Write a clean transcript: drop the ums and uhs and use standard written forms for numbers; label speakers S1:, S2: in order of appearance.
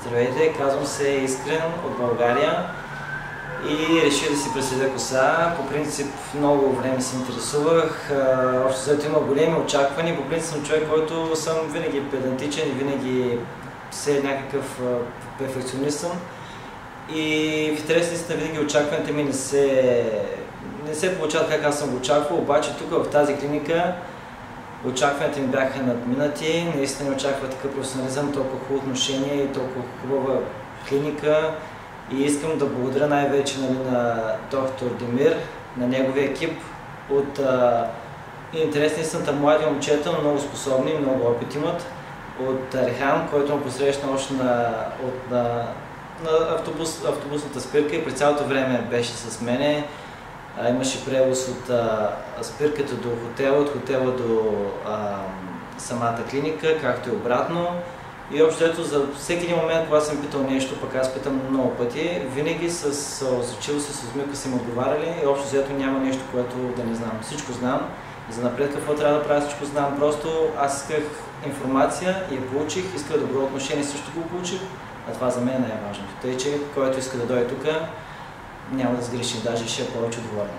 S1: Здравейте, казвам се Искрен от България и реших да си пресадя коса. По принцип много време се интересувах, общо взето има големи очаквания. По принцип съм човек, който съм винаги педантичен и винаги някакъв перфекционист съм. И в интерес на истина винаги очакванията ми не се получават как аз съм го очаквал, обаче тук в тази клиника очакванията ми бяха надминати. Наистина не очаква такъв професионализъм, толкова хубаво отношение и толкова хубава клиника. И искам да благодаря най-вече на доктор Демир, на неговия екип от интересни истината млади момчета, много способни, много опит имат. От Рехан, който ме посрещна още на автобусната спирка и през цялото време беше с мене. Имаше превоз от спирката до хотела, от хотела до самата клиника, както и обратно. И общо за всеки един момент, когато съм питал нещо, пък аз питам много пъти, винаги с очил се, с усмивка са ми отговаряли и общо взето няма нещо, което да не знам. Всичко знам. За напред какво трябва да правя, всичко знам. Просто аз исках информация и я получих, исках добро отношение, също го получих, а това за мен е най-важното. Тъй, че който иска да дойде тук, няма да сгреши, даже ще е повече отговорен.